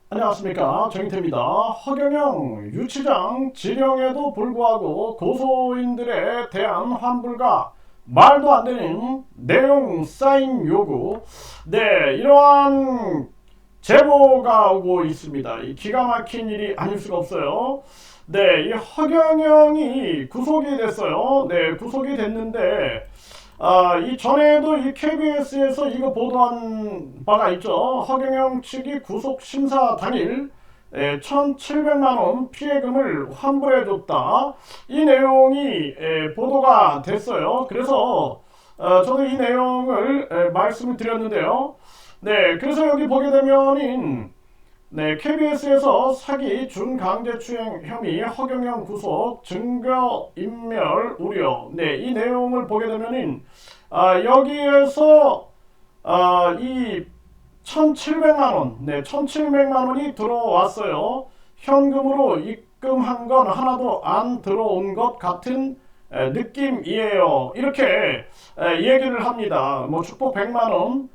안녕하십니까, 정인태입니다. 허경영 유치장 지령에도 불구하고 고소인들에 대한 환불과 말도 안 되는 내용 사인 요구, 이러한 제보가 오고 있습니다. 이 기가 막힌 일이 아닐 수가 없어요. 이 허경영이 구속이 됐어요. 구속이 됐는데 이 전에도 이 KBS에서 이거 보도한 바가 있죠. 허경영 측이 구속 심사 당일 1,700만 원 피해금을 환불해줬다. 이 내용이 보도가 됐어요. 그래서 저도 이 내용을 말씀을 드렸는데요. 그래서 여기 보게 되면은 KBS에서 사기 준강제추행 혐의 허경영 구속 증거인멸 우려. 이 내용을 보게 되면은 여기에서 이 1,700만 원, 1,700만 원이 들어왔어요. 현금으로 입금한 건 하나도 안 들어온 것 같은 느낌이에요. 이렇게 얘기를 합니다. 뭐 축복 100만 원,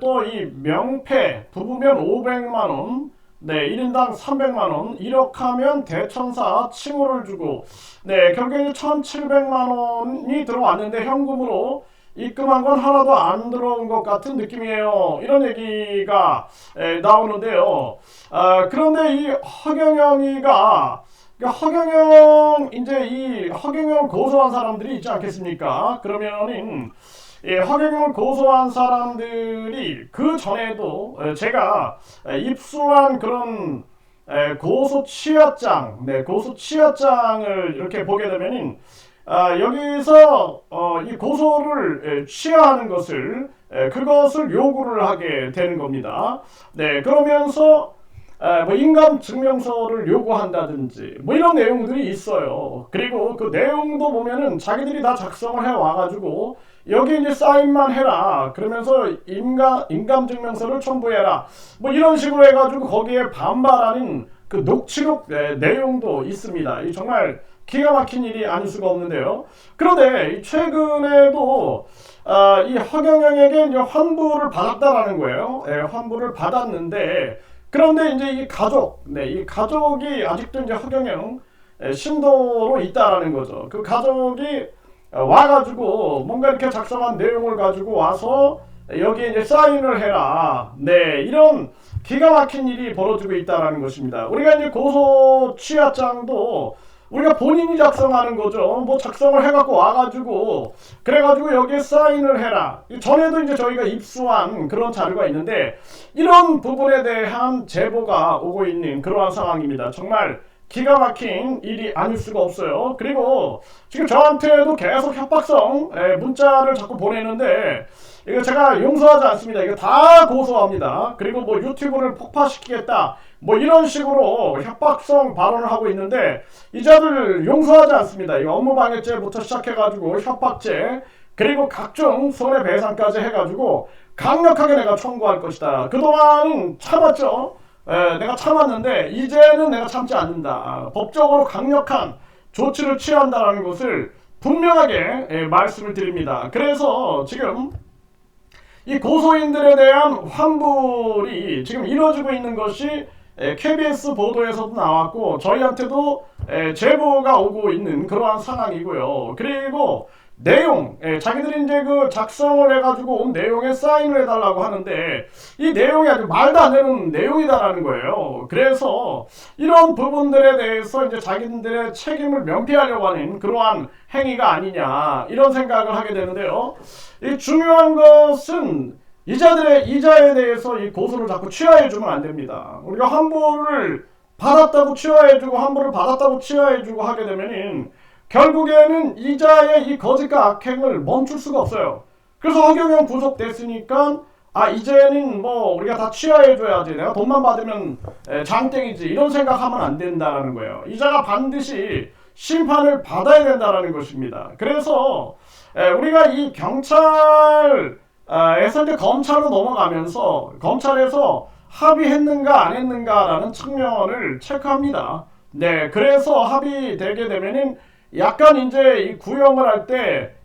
또 이 명패 부부면 500만 원, 1인당 300만 원, 이렇게 하면 대천사 칭호를 주고, 결국에 1,700만 원이 들어왔는데 현금으로 입금한 건 하나도 안 들어온 것 같은 느낌이에요. 이런 얘기가 나오는데요. 그런데 이 허경영이가 허경영 이제 이 허경영 고소한 사람들이 있지 않겠습니까? 그러면은 허경영을 고소한 사람들이 그 전에도 제가 입수한 그런 고소 취하장, 고소 취하장을 이렇게 보게 되면은 여기서 이 고소를 취하하는 것을 그것을 요구를 하게 되는 겁니다. 그러면서 뭐 인감 증명서를 요구한다든지 뭐 이런 내용들이 있어요. 그리고 그 내용도 보면은 자기들이 다 작성을 해 와가지고 여기 이제 사인만 해라. 그러면서 인감 증명서를 첨부해라. 뭐 이런 식으로 해가지고 거기에 반발하는 그 녹취록 내용도 있습니다. 이 정말 기가 막힌 일이 아닐 수가 없는데요. 그런데 최근에도 이 허경영에게 이제 환불을 받았다라는 거예요. 환불을 받았는데 그런데 이제 이 가족, 이 가족이 아직도 이제 허경영 신도로 있다라는 거죠. 그 가족이 와가지고 뭔가 이렇게 작성한 내용을 가지고 와서 여기에 이제 사인을 해라. 이런 기가 막힌 일이 벌어지고 있다라는 것입니다. 우리가 이제 고소 취하장도 우리가 본인이 작성하는 거죠. 뭐 작성을 해갖고 와가지고 그래가지고 여기에 사인을 해라. 전에도 이제 저희가 입수한 그런 자료가 있는데 이런 부분에 대한 제보가 오고 있는 그러한 상황입니다. 정말 기가 막힌 일이 아닐 수가 없어요. 그리고 지금 저한테도 계속 협박성 문자를 자꾸 보내는데 이거 제가 용서하지 않습니다. 이거 다 고소합니다. 그리고 뭐 유튜브를 폭파시키겠다. 뭐 이런 식으로 협박성 발언을 하고 있는데 이자들 용서하지 않습니다. 이거 업무방해죄부터 시작해가지고 협박죄 그리고 각종 손해배상까지 해가지고 강력하게 내가 청구할 것이다. 그동안은 참았죠. 내가 참았는데 이제는 내가 참지 않는다. 법적으로 강력한 조치를 취한다는 것을 분명하게 말씀을 드립니다. 그래서 지금 이 고소인들에 대한 환불이 지금 이루어지고 있는 것이 KBS 보도에서도 나왔고 저희한테도 제보가 오고 있는 그러한 상황이고요. 그리고 내용, 자기들이 이제 그 작성을 해가지고 온 내용에 사인을 해달라고 하는데 이 내용이 아주 말도 안 되는 내용이다라는 거예요. 그래서 이런 부분들에 대해서 이제 자기들의 책임을 면피하려고 하는 그러한 행위가 아니냐 이런 생각을 하게 되는데요. 이 중요한 것은 이자에 대해서 이 고소를 자꾸 취하해주면 안 됩니다. 우리가 환불을 받았다고 취하해주고 환불을 받았다고 취하해주고 하게 되면은 결국에는 이자의 이 거짓과 악행을 멈출 수가 없어요. 그래서 허경영 구속됐으니까 이제는 뭐 우리가 다 취하해줘야지 내가 돈만 받으면 장땡이지 이런 생각하면 안 된다는 거예요. 이자가 반드시 심판을 받아야 된다는 것입니다. 그래서 우리가 이 경찰에서 이제 검찰로 넘어가면서 검찰에서 합의했는가 안 했는가라는 측면을 체크합니다. 그래서 합의되게 되면은 약간 이제 이 구형을 할 때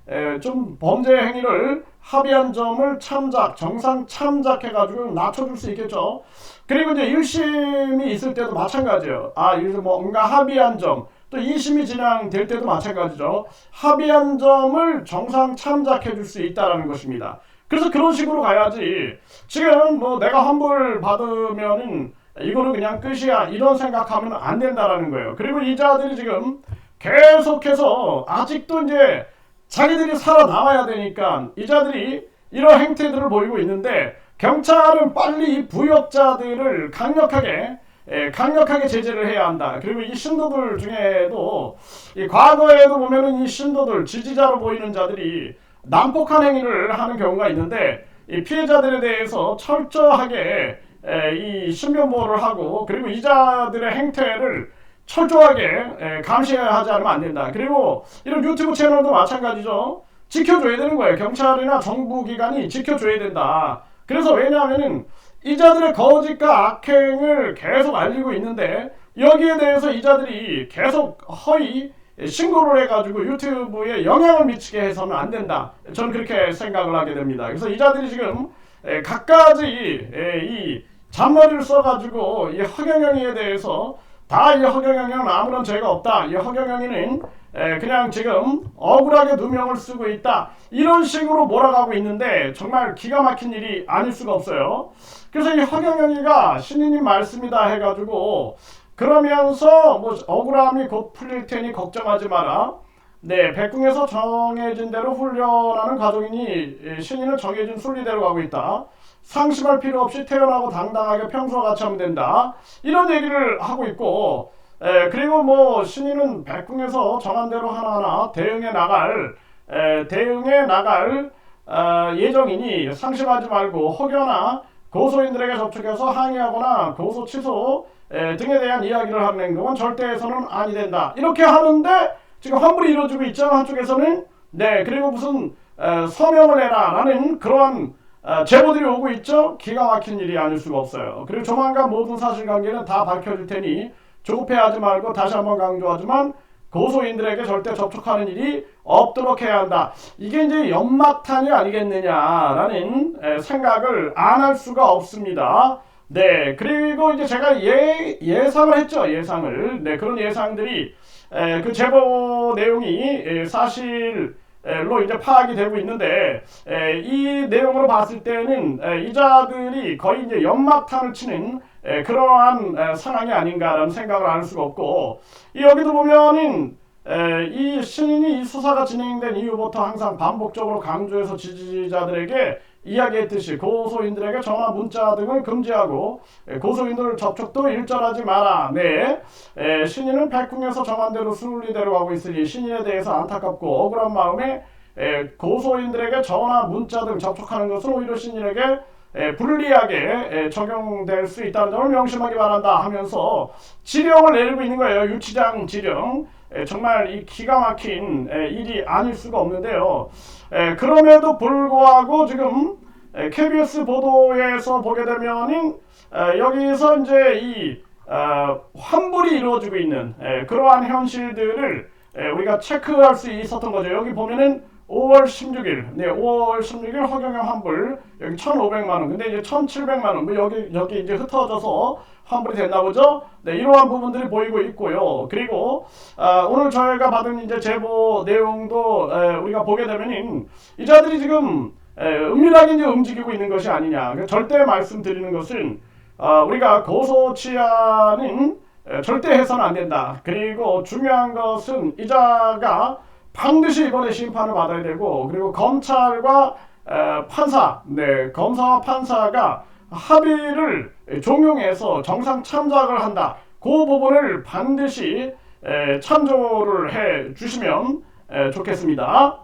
좀 범죄 행위를 합의한 점을 정상 참작해가지고 낮춰줄 수 있겠죠. 그리고 이제 1심이 있을 때도 마찬가지예요. 이래서 뭔가 합의한 점, 또 2심이 진행될 때도 마찬가지죠. 합의한 점을 정상 참작해 줄 수 있다라는 것입니다. 그래서 그런 식으로 가야지, 지금 내가 환불 받으면은 이거는 그냥 끝이야, 이런 생각하면 안 된다라는 거예요. 그리고 이자들이 지금 계속해서 아직도 이제 자기들이 살아남아야 되니까 이자들이 이런 행태들을 보이고 있는데, 경찰은 빨리 이 부역자들을 강력하게 제재를 해야 한다. 그리고 이 신도들 중에도 이 과거에도 보면은 이 신도들 지지자로 보이는 자들이 난폭한 행위를 하는 경우가 있는데, 이 피해자들에 대해서 철저하게 이 신변보호를 하고, 그리고 이자들의 행태를 철저하게 감시해야 하지 않으면 안 된다. 그리고 이런 유튜브 채널도 마찬가지죠. 지켜줘야 되는 거예요. 경찰이나 정부기관이 지켜줘야 된다. 그래서 왜냐하면은 이자들의 거짓과 악행을 계속 알리고 있는데, 여기에 대해서 이자들이 계속 허위 신고를 해가지고 유튜브에 영향을 미치게 해서는 안 된다. 저는 그렇게 생각을 하게 됩니다. 그래서 이자들이 지금 갖가지 이 잔머리를 써가지고 이 허경영이에 대해서 다 이 허경영이는 아무런 죄가 없다, 이 허경영이는 그냥 지금 억울하게 누명을 쓰고 있다, 이런 식으로 몰아가고 있는데 정말 기가 막힌 일이 아닐 수가 없어요. 그래서 이 허경영이가 신이님 말씀이다 해가지고 그러면서 억울함이 곧 풀릴 테니 걱정하지 마라. 네, 백궁에서 정해진 대로 훈련하는 가족이니 신이는 정해진 순리대로 가고 있다. 상심할 필요 없이 태어나고 당당하게 평소와 같이 하면 된다. 이런 얘기를 하고 있고, 그리고 신이는 백궁에서 정한 대로 하나하나 대응해 나갈 예정이니 상심하지 말고 혹여나 고소인들에게 접촉해서 항의하거나 고소 취소 등에 대한 이야기를 하는 행동은 절대 해서는 아니 된다. 이렇게 하는데 지금 환불이 이루어지고 있죠. 한쪽에서는. 네, 그리고 무슨 서명을 해라 라는 그러한 제보들이 오고 있죠. 기가 막힌 일이 아닐 수가 없어요. 그리고 조만간 모든 사실관계는 다 밝혀질 테니 조급해하지 말고, 다시 한번 강조하지만 고소인들에게 절대 접촉하는 일이 없도록 해야 한다. 이게 이제 연막탄이 아니겠느냐라는 생각을 안 할 수가 없습니다. 네, 그리고 이제 제가 예상을 했죠. 예상을. 네, 그런 예상들이 그 제보 내용이 사실로 이제 파악이 되고 있는데, 이 내용으로 봤을 때는 이자들이 거의 이제 연막탄을 치는 그러한 상황이 아닌가라는 생각을 안 할 수가 없고, 여기도 보면은 이 신인이 이 수사가 진행된 이후부터 항상 반복적으로 강조해서 지지자들에게 이야기했듯이 고소인들에게 전화, 문자 등을 금지하고 고소인들 접촉도 일절하지 마라. 네, 신인은 백궁에서 정한 대로 순리대로 가고 있으니 신인에 대해서 안타깝고 억울한 마음에 고소인들에게 전화, 문자 등 접촉하는 것은 오히려 신인에게 불리하게 적용될 수 있다는 점을 명심하기 바란다 하면서 지령을 내리고 있는 거예요. 유치장 지령. 정말 이 기가 막힌 일이 아닐 수가 없는데요. 그럼에도 불구하고 지금 KBS 보도에서 보게 되면은 여기서 이제 이 환불이 이루어지고 있는 그러한 현실들을 우리가 체크할 수 있었던 거죠. 여기 보면은 5월 16일, 네, 5월 16일 허경영 환불, 여기 1,500만 원, 근데 이제 1,700만 원, 여기 이제 흩어져서 환불이 됐나 보죠. 네, 이러한 부분들이 보이고 있고요. 그리고 오늘 저희가 받은 이제 제보 내용도 우리가 보게 되면은 이자들이 지금 은밀하게 이제 움직이고 있는 것이 아니냐. 절대 말씀드리는 것은 우리가 고소 취하는 절대 해서는 안 된다. 그리고 중요한 것은 이자가 반드시 이번에 심판을 받아야 되고, 그리고 검찰과 판사, 네, 검사와 판사가 합의를 종용해서 정상 참작을 한다. 그 부분을 반드시 참조를 해 주시면 좋겠습니다.